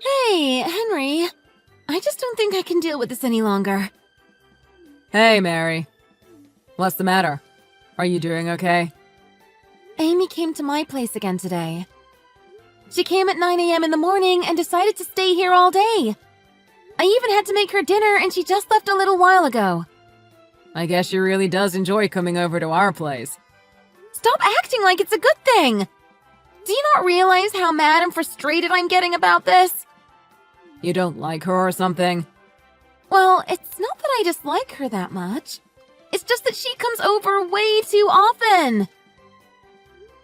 Hey, Henry. I just don't think I can deal with this any longer. Hey, Mary. What's the matter? Are you doing okay? Amy came to my place again today. She came at 9 a.m. in the morning and decided to stay here all day. I even had to make her dinner, and she just left a little while ago. I guess she really does enjoy coming over to our place. Stop acting like it's a good thing! Do you not realize how mad and frustrated I'm getting about this? You don't like her or something? Well, it's not that I dislike her that much. It's just that she comes over way too often.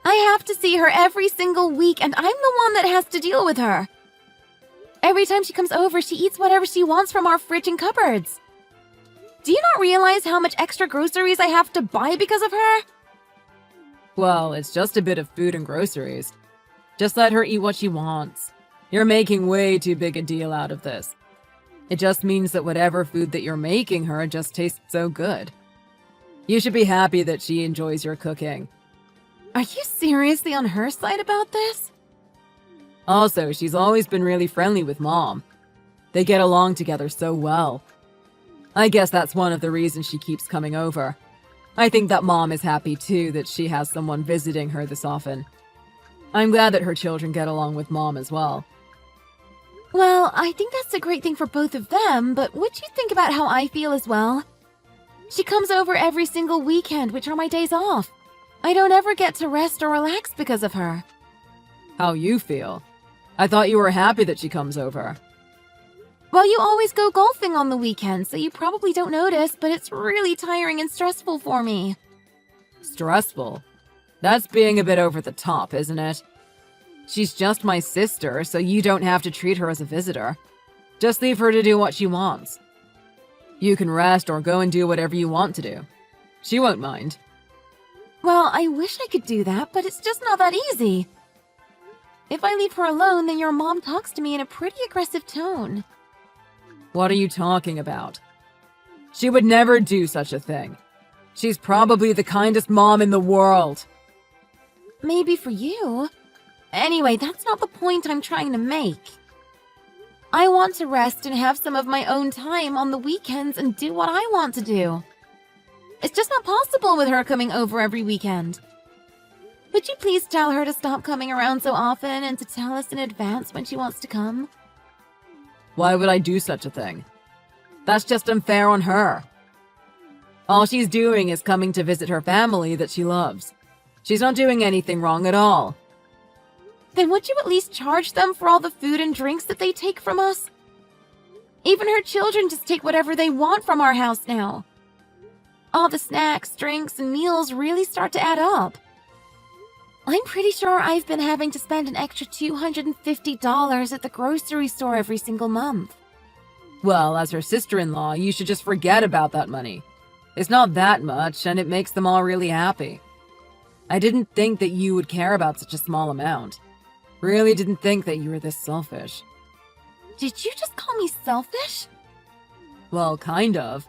I have to see her every single week, and I'm the one that has to deal with her. Every time she comes over, she eats whatever she wants from our fridge and cupboards. Do you not realize how much extra groceries I have to buy because of her? Well, it's just a bit of food and groceries. Just let her eat what she wants. You're making way too big a deal out of this. It just means that whatever food that you're making her just tastes so good. You should be happy that she enjoys your cooking. Are you seriously on her side about this? Also, she's always been really friendly with Mom. They get along together so well. I guess that's one of the reasons she keeps coming over. I think that Mom is happy too that she has someone visiting her this often. I'm glad that her children get along with Mom as well. Well, I think that's a great thing for both of them, but would you think about how I feel as well? She comes over every single weekend, which are my days off. I don't ever get to rest or relax because of her. How you feel? I thought you were happy that she comes over. Well, you always go golfing on the weekends, so you probably don't notice, but it's really tiring and stressful for me. Stressful? That's being a bit over the top, isn't it? She's just my sister, so you don't have to treat her as a visitor. Just leave her to do what she wants. You can rest or go and do whatever you want to do. She won't mind. Well, I wish I could do that, but it's just not that easy. If I leave her alone, then your mom talks to me in a pretty aggressive tone. What are you talking about? She would never do such a thing. She's probably the kindest mom in the world. Maybe for you. Anyway, that's not the point I'm trying to make. I want to rest and have some of my own time on the weekends and do what I want to do. It's just not possible with her coming over every weekend. Would you please tell her to stop coming around so often and to tell us in advance when she wants to come? Why would I do such a thing? That's just unfair on her. All she's doing is coming to visit her family that she loves. She's not doing anything wrong at all. Then would you at least charge them for all the food and drinks that they take from us? Even her children just take whatever they want from our house now. All the snacks, drinks, and meals really start to add up. I'm pretty sure I've been having to spend an extra $250 at the grocery store every single month. Well, as her sister-in-law, you should just forget about that money. It's not that much, and it makes them all really happy. I didn't think that you would care about such a small amount. Really didn't think that you were this selfish. Did you just call me selfish? Well, kind of.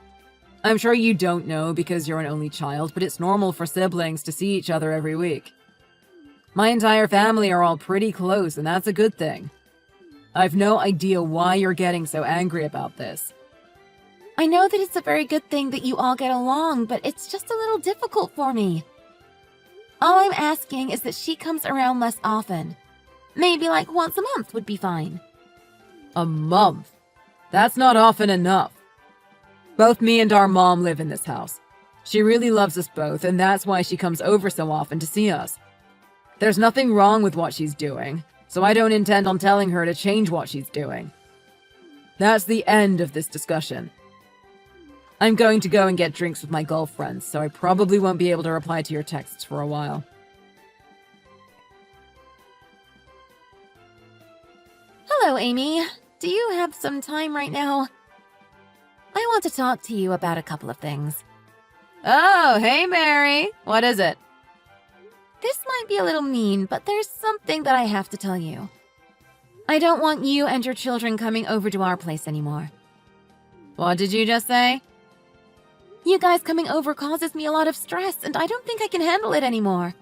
I'm sure you don't know because you're an only child, but it's normal for siblings to see each other every week. My entire family are all pretty close, and that's a good thing. I've no idea why you're getting so angry about this. I know that it's a very good thing that you all get along, but it's just a little difficult for me. All I'm asking is that she comes around less often. Maybe like once a month would be fine. A month? That's not often enough. Both me and our mom live in this house. She really loves us both, and that's why she comes over so often to see us. There's nothing wrong with what she's doing, so I don't intend on telling her to change what she's doing. That's the end of this discussion. I'm going to go and get drinks with my golf friends, so I probably won't be able to reply to your texts for a while. Hello, Amy. Do you have some time right now? I want to talk to you about a couple of things. Oh, hey, Mary. What is it? This might be a little mean, but there's something that I have to tell you. I don't want you and your children coming over to our place anymore. What did you just say? You guys coming over causes me a lot of stress, and I don't think I can handle it anymore.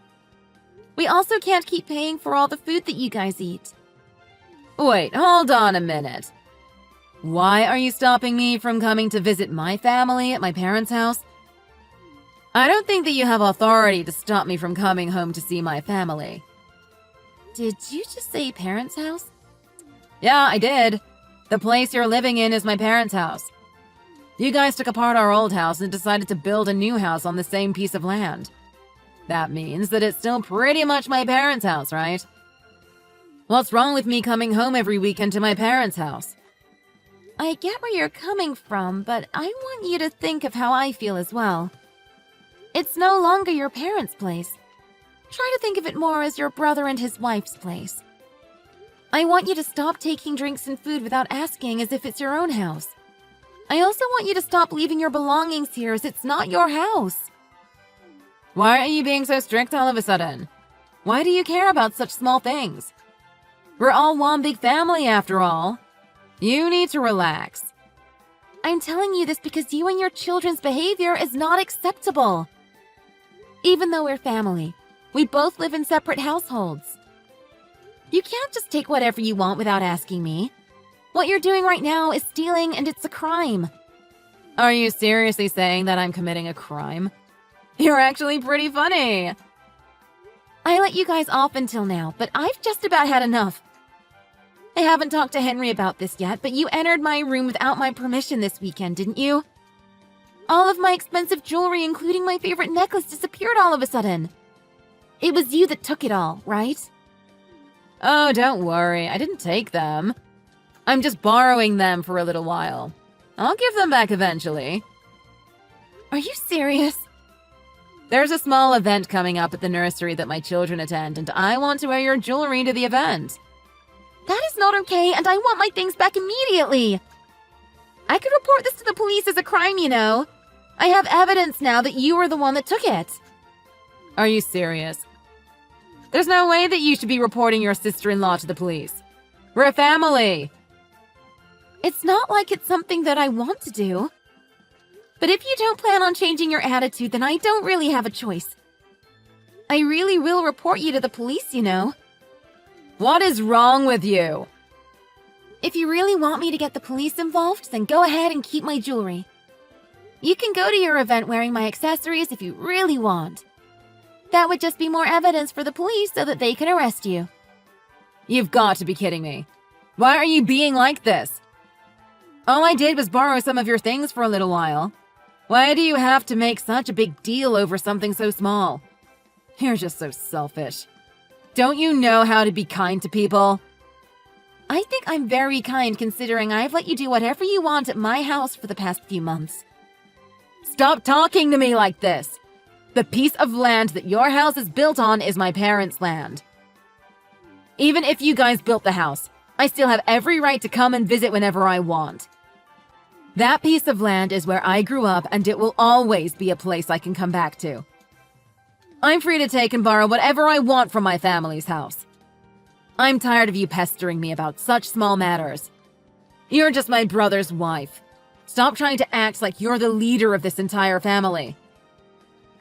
We also can't keep paying for all the food that you guys eat. Wait, hold on a minute. Why are you stopping me from coming to visit my family at my parents' house? I don't think that you have authority to stop me from coming home to see my family. Did you just say parents' house? Yeah, I did. The place you're living in is my parents' house. You guys took apart our old house and decided to build a new house on the same piece of land. That means that it's still pretty much my parents' house, right? What's wrong with me coming home every weekend to my parents' house? I get where you're coming from, but I want you to think of how I feel as well. It's no longer your parents' place. Try to think of it more as your brother and his wife's place. I want you to stop taking drinks and food without asking as if it's your own house. I also want you to stop leaving your belongings here as it's not your house. Why are you being so strict all of a sudden? Why do you care about such small things? We're all one big family after all. You need to relax. I'm telling you this because you and your children's behavior is not acceptable. Even though we're family, we both live in separate households. You can't just take whatever you want without asking me. What you're doing right now is stealing, and it's a crime. Are you seriously saying that I'm committing a crime? You're actually pretty funny. I let you guys off until now, but I've just about had enough. I haven't talked to Henry about this yet, but you entered my room without my permission this weekend, didn't you? All of my expensive jewelry, including my favorite necklace, disappeared all of a sudden. It was you that took it all, right? Oh, don't worry. I didn't take them. I'm just borrowing them for a little while. I'll give them back eventually. Are you serious? There's a small event coming up at the nursery that my children attend, and I want to wear your jewelry to the event. That is not okay, and I want my things back immediately. I could report this to the police as a crime, you know. I have evidence now that you were the one that took it. Are you serious? There's no way that you should be reporting your sister-in-law to the police. We're a family. It's not like it's something that I want to do. But if you don't plan on changing your attitude, then I don't really have a choice. I really will report you to the police, you know. What is wrong with you? If you really want me to get the police involved, then go ahead and keep my jewelry. You can go to your event wearing my accessories if you really want. That would just be more evidence for the police so that they can arrest you. You've got to be kidding me. Why are you being like this? All I did was borrow some of your things for a little while. Why do you have to make such a big deal over something so small? You're just so selfish. Don't you know how to be kind to people? I think I'm very kind considering I've let you do whatever you want at my house for the past few months. Stop talking to me like this. The piece of land that your house is built on is my parents' land. Even if you guys built the house, I still have every right to come and visit whenever I want. That piece of land is where I grew up, and it will always be a place I can come back to. I'm free to take and borrow whatever I want from my family's house. I'm tired of you pestering me about such small matters. You're just my brother's wife. Stop trying to act like you're the leader of this entire family.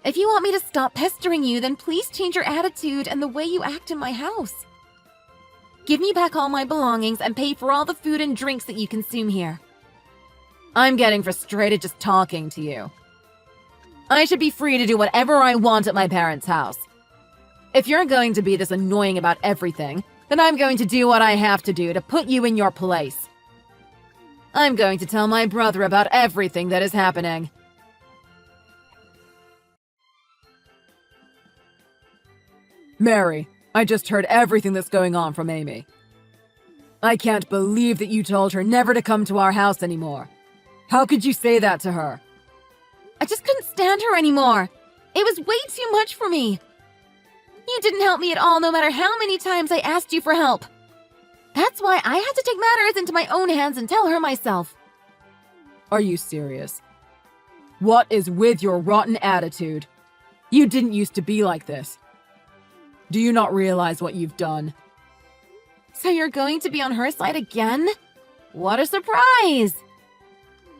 If you want me to stop pestering you, then please change your attitude and the way you act in my house. Give me back all my belongings and pay for all the food and drinks that you consume here. I'm getting frustrated just talking to you. I should be free to do whatever I want at my parents' house. If you're going to be this annoying about everything, then I'm going to do what I have to do to put you in your place. I'm going to tell my brother about everything that is happening. Mary, I just heard everything that's going on from Amy. I can't believe that you told her never to come to our house anymore. How could you say that to her? I just couldn't stand her anymore. It was way too much for me. You didn't help me at all, no matter how many times I asked you for help. That's why I had to take matters into my own hands and tell her myself. Are you serious? What is with your rotten attitude? You didn't used to be like this. Do you not realize what you've done? So you're going to be on her side again? What a surprise!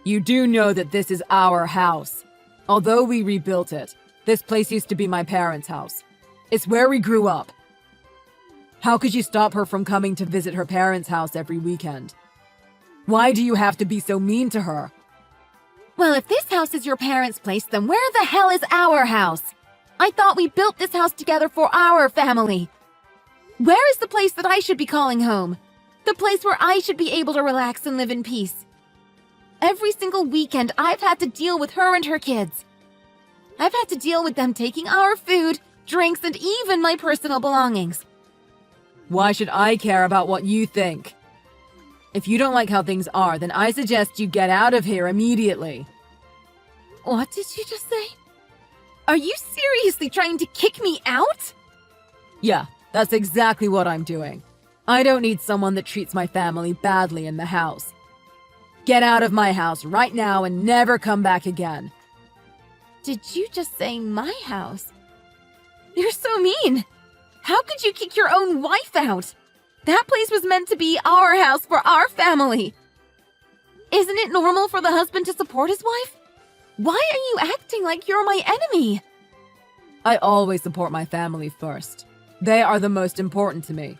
You do know that this is our house. Although we rebuilt it, this place used to be my parents' house. It's where we grew up. How could you stop her from coming to visit her parents' house every weekend? Why do you have to be so mean to her? Well, if this house is your parents' place, then where the hell is our house? I thought we built this house together for our family. Where is the place that I should be calling home? The place where I should be able to relax and live in peace. Every single weekend, I've had to deal with her and her kids. I've had to deal with them taking our food, drinks, and even my personal belongings. Why should I care about what you think? If you don't like how things are, then I suggest you get out of here immediately. What did you just say? Are you seriously trying to kick me out? Yeah, that's exactly what I'm doing. I don't need someone that treats my family badly in the house. Get out of my house right now and never come back again. Did you just say my house? You're so mean. How could you kick your own wife out? That place was meant to be our house for our family. Isn't it normal for the husband to support his wife? Why are you acting like you're my enemy? I always support my family first. They are the most important to me.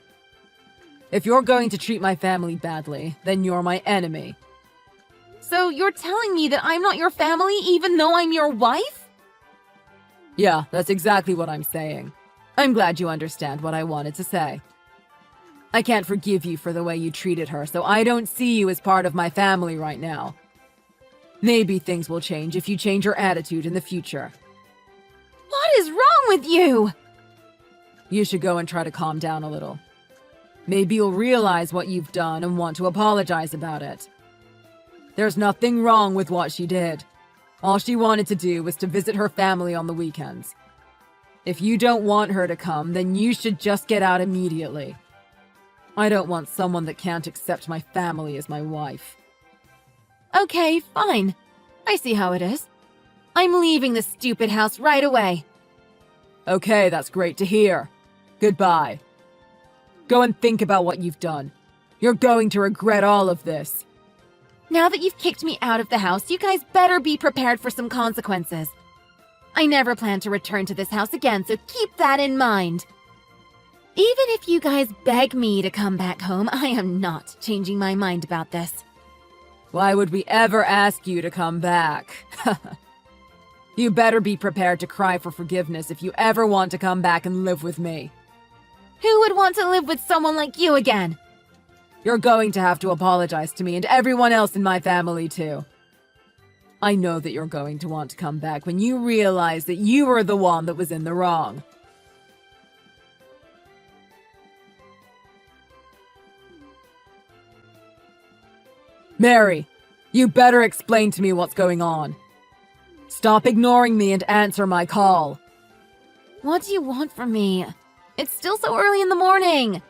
If you're going to treat my family badly, then you're my enemy. So you're telling me that I'm not your family even though I'm your wife? Yeah, that's exactly what I'm saying. I'm glad you understand what I wanted to say. I can't forgive you for the way you treated her, so I don't see you as part of my family right now. Maybe things will change if you change your attitude in the future. What is wrong with you? You should go and try to calm down a little. Maybe you'll realize what you've done and want to apologize about it. There's nothing wrong with what she did. All she wanted to do was to visit her family on the weekends. If you don't want her to come, then you should just get out immediately. I don't want someone that can't accept my family as my wife. Okay, fine. I see how it is. I'm leaving this stupid house right away. Okay, that's great to hear. Goodbye. Go and think about what you've done. You're going to regret all of this. Now that you've kicked me out of the house, you guys better be prepared for some consequences. I never plan to return to this house again, so keep that in mind. Even if you guys beg me to come back home, I am not changing my mind about this. Why would we ever ask you to come back? You better be prepared to cry for forgiveness if you ever want to come back and live with me. Who would want to live with someone like you again? You're going to have to apologize to me and everyone else in my family too. I know that you're going to want to come back when you realize that you were the one that was in the wrong. Mary, you better explain to me what's going on. Stop ignoring me and answer my call. What do you want from me? It's still so early in the morning.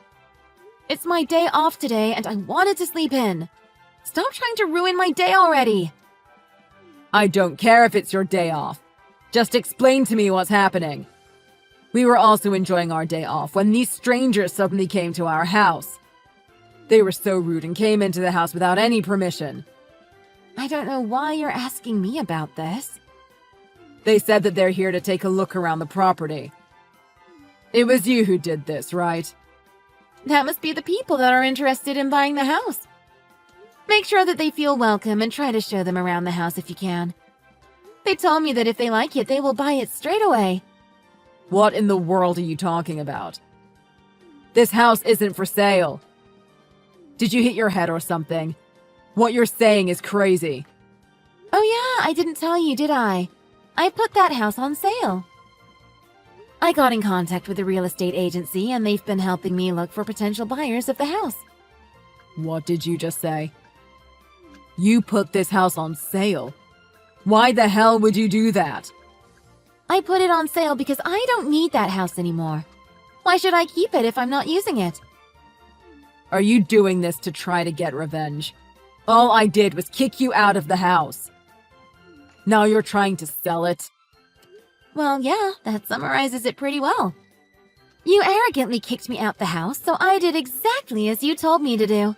It's my day off today and I wanted to sleep in. Stop trying to ruin my day already. I don't care if it's your day off. Just explain to me what's happening. We were also enjoying our day off when these strangers suddenly came to our house. They were so rude and came into the house without any permission. I don't know why you're asking me about this. They said that they're here to take a look around the property. It was you who did this, right? That must be the people that are interested in buying the house. Make sure that they feel welcome and try to show them around the house if you can. They told me that if they like it, they will buy it straight away. What in the world are you talking about? This house isn't for sale. Did you hit your head or something? What you're saying is crazy. Oh yeah, I didn't tell you, did I? I put that house on sale. I got in contact with the real estate agency and they've been helping me look for potential buyers of the house. What did you just say? You put this house on sale? Why the hell would you do that? I put it on sale because I don't need that house anymore. Why should I keep it if I'm not using it? Are you doing this to try to get revenge? All I did was kick you out of the house. Now you're trying to sell it? Well, yeah, that summarizes it pretty well. You arrogantly kicked me out the house, so I did exactly as you told me to do.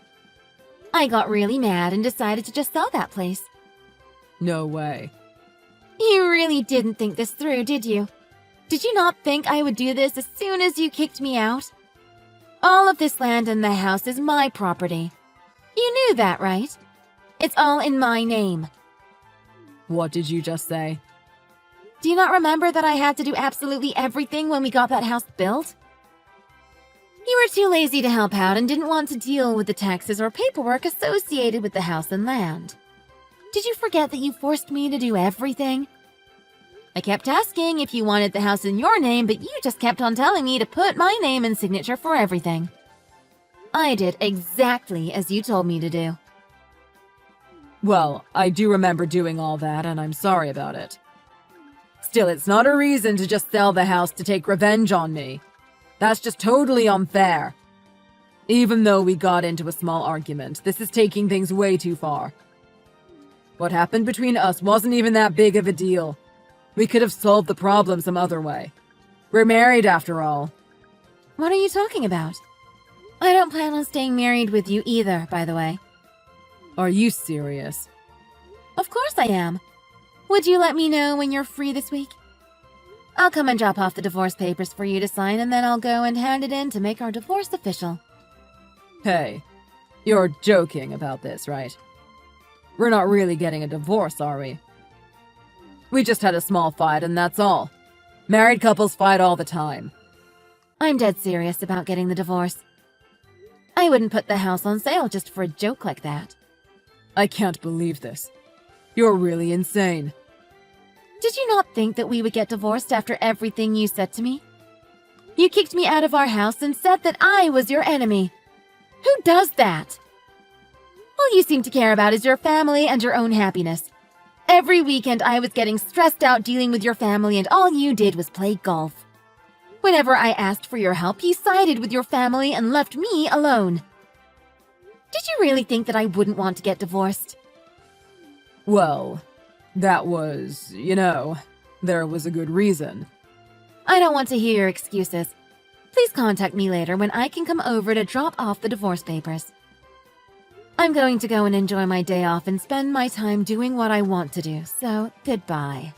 I got really mad and decided to just sell that place. No way. You really didn't think this through, did you? Did you not think I would do this as soon as you kicked me out? All of this land and the house is my property. You knew that, right? It's all in my name. What did you just say? Do you not remember that I had to do absolutely everything when we got that house built? You were too lazy to help out and didn't want to deal with the taxes or paperwork associated with the house and land. Did you forget that you forced me to do everything? I kept asking if you wanted the house in your name, but you just kept on telling me to put my name and signature for everything. I did exactly as you told me to do. Well, I do remember doing all that, and I'm sorry about it. Still, it's not a reason to just sell the house to take revenge on me. That's just totally unfair. Even though we got into a small argument, this is taking things way too far. What happened between us wasn't even that big of a deal. We could have solved the problem some other way. We're married after all. What are you talking about? I don't plan on staying married with you either, by the way. Are you serious? Of course I am. Would you let me know when you're free this week? I'll come and drop off the divorce papers for you to sign, and then I'll go and hand it in to make our divorce official. Hey, you're joking about this, right? We're not really getting a divorce, are we? We just had a small fight and that's all. Married couples fight all the time. I'm dead serious about getting the divorce. I wouldn't put the house on sale just for a joke like that. I can't believe this. You're really insane. Did you not think that we would get divorced after everything you said to me? You kicked me out of our house and said that I was your enemy. Who does that? All you seem to care about is your family and your own happiness. Every weekend I was getting stressed out dealing with your family, and all you did was play golf. Whenever I asked for your help, you sided with your family and left me alone. Did you really think that I wouldn't want to get divorced? Well, that was, there was a good reason. I don't want to hear your excuses. Please contact me later when I can come over to drop off the divorce papers. I'm going to go and enjoy my day off and spend my time doing what I want to do, so goodbye.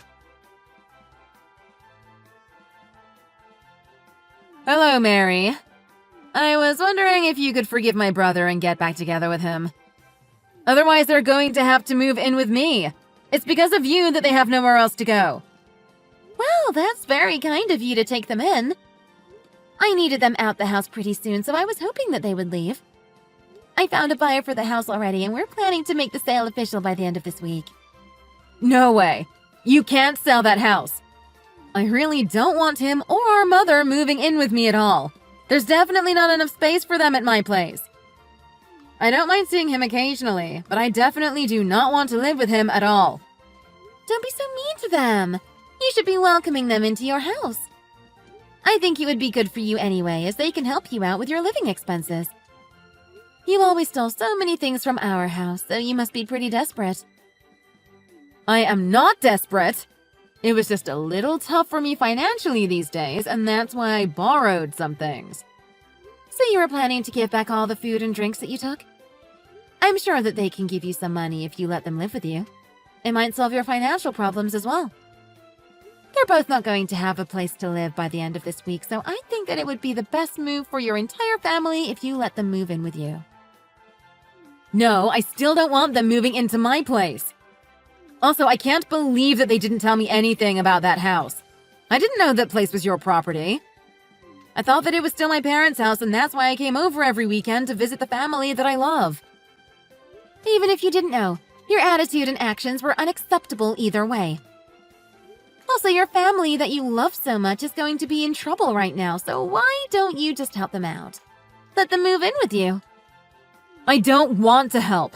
Hello, Mary. I was wondering if you could forgive my brother and get back together with him. Otherwise, they're going to have to move in with me. It's because of you that they have nowhere else to go. Well, that's very kind of you to take them in. I needed them out the house pretty soon, so I was hoping that they would leave. I found a buyer for the house already, and we're planning to make the sale official by the end of this week. No way. You can't sell that house. I really don't want him or our mother moving in with me at all. There's definitely not enough space for them at my place. I don't mind seeing him occasionally, but I definitely do not want to live with him at all. Don't be so mean to them. You should be welcoming them into your house. I think it would be good for you anyway, as they can help you out with your living expenses. You always stole so many things from our house, so you must be pretty desperate. I am not desperate. It was just a little tough for me financially these days, and that's why I borrowed some things. So you were planning to give back all the food and drinks that you took? I'm sure that they can give you some money if you let them live with you. It might solve your financial problems as well. They're both not going to have a place to live by the end of this week, so I think that it would be the best move for your entire family if you let them move in with you. No, I still don't want them moving into my place. Also, I can't believe that they didn't tell me anything about that house. I didn't know that place was your property. I thought that it was still my parents' house, and that's why I came over every weekend to visit the family that I love. Even if you didn't know, your attitude and actions were unacceptable either way. Also, your family that you love so much is going to be in trouble right now, so why don't you just help them out? Let them move in with you. I don't want to help.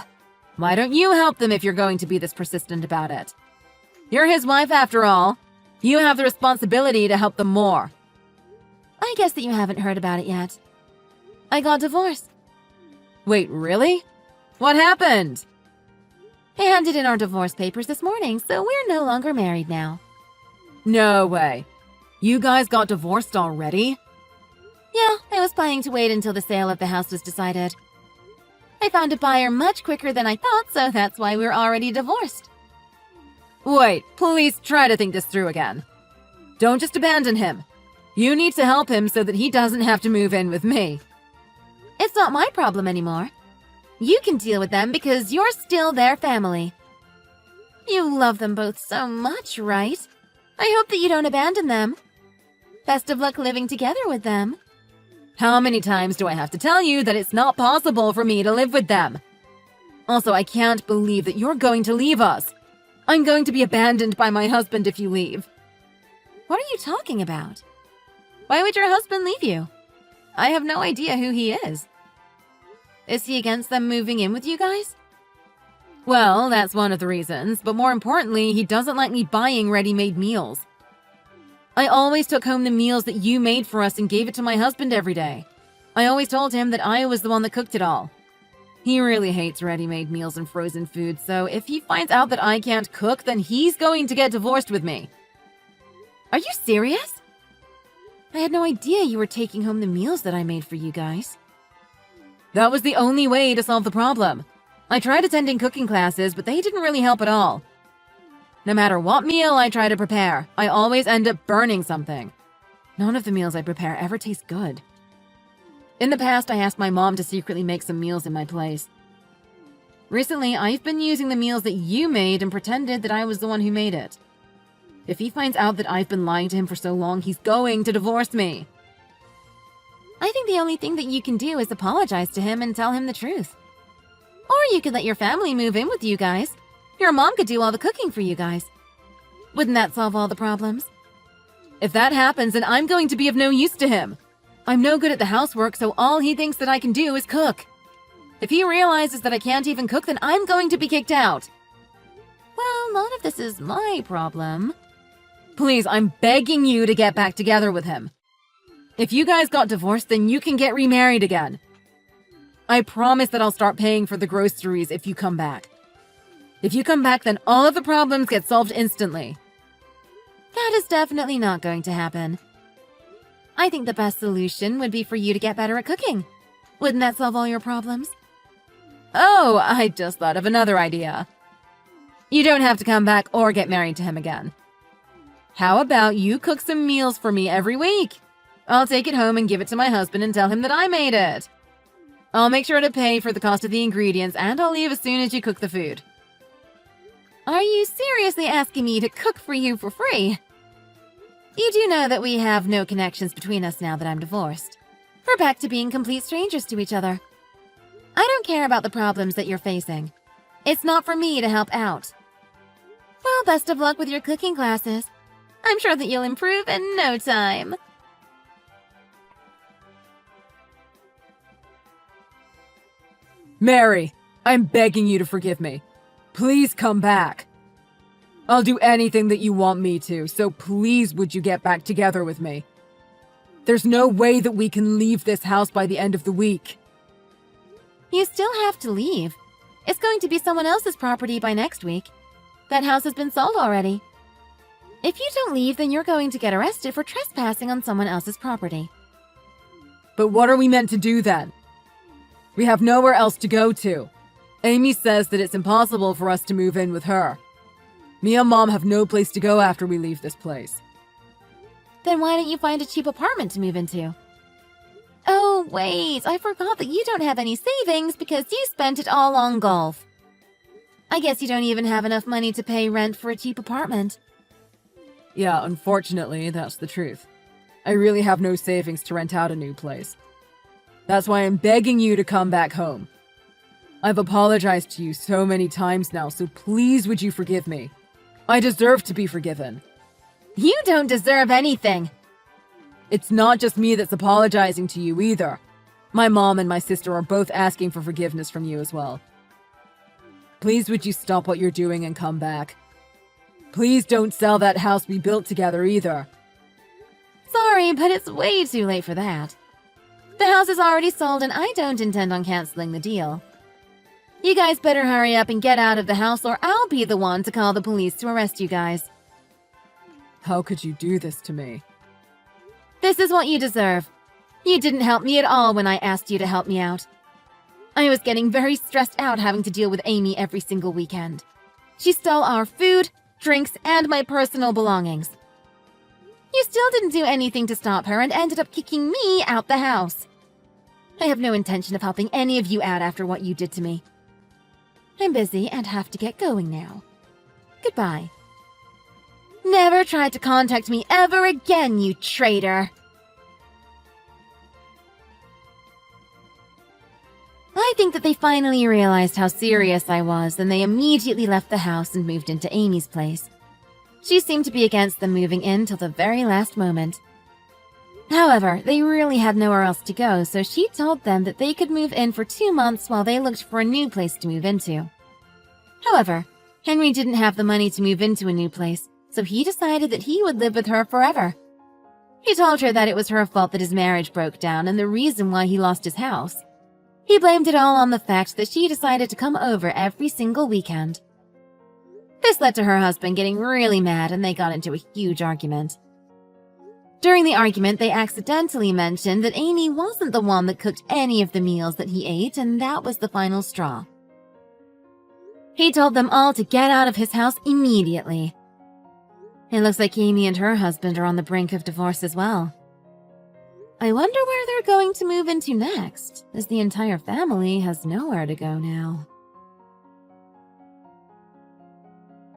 Why don't you help them if you're going to be this persistent about it? You're his wife after all. You have the responsibility to help them more. I guess that you haven't heard about it yet. I got divorced. Wait, really? What happened? I handed in our divorce papers this morning, so we're no longer married now. No way. You guys got divorced already? Yeah, I was planning to wait until the sale of the house was decided. I found a buyer much quicker than I thought, so that's why we're already divorced. Wait, please try to think this through again. Don't just abandon him. You need to help him so that he doesn't have to move in with me. It's not my problem anymore. You can deal with them because you're still their family. You love them both so much, right? I hope that you don't abandon them. Best of luck living together with them. How many times do I have to tell you that it's not possible for me to live with them? Also, I can't believe that you're going to leave us. I'm going to be abandoned by my husband if you leave. What are you talking about? Why would your husband leave you? I have no idea who he is. Is he against them moving in with you guys? Well, that's one of the reasons, but more importantly, he doesn't like me buying ready-made meals. I always took home the meals that you made for us and gave it to my husband every day. I always told him that I was the one that cooked it all. He really hates ready-made meals and frozen food, so if he finds out that I can't cook, then he's going to get divorced with me. Are you serious? I had no idea you were taking home the meals that I made for you guys. That was the only way to solve the problem. I tried attending cooking classes, but they didn't really help at all. No matter what meal I try to prepare, I always end up burning something. None of the meals I prepare ever taste good. In the past, I asked my mom to secretly make some meals in my place. Recently, I've been using the meals that you made and pretended that I was the one who made it. If he finds out that I've been lying to him for so long, he's going to divorce me. I think the only thing that you can do is apologize to him and tell him the truth. Or you could let your family move in with you guys. Your mom could do all the cooking for you guys. Wouldn't that solve all the problems? If that happens, then I'm going to be of no use to him. I'm no good at the housework, so all he thinks that I can do is cook. If he realizes that I can't even cook, then I'm going to be kicked out. Well, none of this is my problem. Please, I'm begging you to get back together with him. If you guys got divorced, then you can get remarried again. I promise that I'll start paying for the groceries if you come back. If you come back, then all of the problems get solved instantly. That is definitely not going to happen. I think the best solution would be for you to get better at cooking. Wouldn't that solve all your problems? Oh, I just thought of another idea. You don't have to come back or get married to him again. How about you cook some meals for me every week? I'll take it home and give it to my husband and tell him that I made it. I'll make sure to pay for the cost of the ingredients, and I'll leave as soon as you cook the food. Are you seriously asking me to cook for you for free? You do know that we have no connections between us now that I'm divorced. We're back to being complete strangers to each other. I don't care about the problems that you're facing. It's not for me to help out. Well, best of luck with your cooking classes. I'm sure that you'll improve in no time. Mary, I'm begging you to forgive me. Please come back. I'll do anything that you want me to, so please would you get back together with me? There's no way that we can leave this house by the end of the week. You still have to leave. It's going to be someone else's property by next week. That house has been sold already. If you don't leave, then you're going to get arrested for trespassing on someone else's property. But what are we meant to do then? We have nowhere else to go to. Amy says that it's impossible for us to move in with her. Me and Mom have no place to go after we leave this place. Then why don't you find a cheap apartment to move into? Oh, wait, I forgot that you don't have any savings because you spent it all on golf. I guess you don't even have enough money to pay rent for a cheap apartment. Yeah, unfortunately, that's the truth. I really have no savings to rent out a new place. That's why I'm begging you to come back home. I've apologized to you so many times now, so please would you forgive me? I deserve to be forgiven. You don't deserve anything. It's not just me that's apologizing to you either. My mom and my sister are both asking for forgiveness from you as well. Please would you stop what you're doing and come back? Please don't sell that house we built together either. Sorry, but it's way too late for that. The house is already sold and I don't intend on canceling the deal. You guys better hurry up and get out of the house or I'll be the one to call the police to arrest you guys. How could you do this to me? This is what you deserve. You didn't help me at all when I asked you to help me out. I was getting very stressed out having to deal with Amy every single weekend. She stole our food, drinks, and my personal belongings. You still didn't do anything to stop her and ended up kicking me out the house. I have no intention of helping any of you out after what you did to me. I'm busy and have to get going now. Goodbye. Never try to contact me ever again, you traitor! I think that they finally realized how serious I was, and they immediately left the house and moved into Amy's place. She seemed to be against them moving in till the very last moment. However, they really had nowhere else to go, so she told them that they could move in for 2 months while they looked for a new place to move into. However, Henry didn't have the money to move into a new place, so he decided that he would live with her forever. He told her that it was her fault that his marriage broke down and the reason why he lost his house. He blamed it all on the fact that she decided to come over every single weekend. This led to her husband getting really mad and they got into a huge argument. During the argument, they accidentally mentioned that Amy wasn't the one that cooked any of the meals that he ate, and that was the final straw. He told them all to get out of his house immediately. It looks like Amy and her husband are on the brink of divorce as well. I wonder where they're going to move into next, as the entire family has nowhere to go now.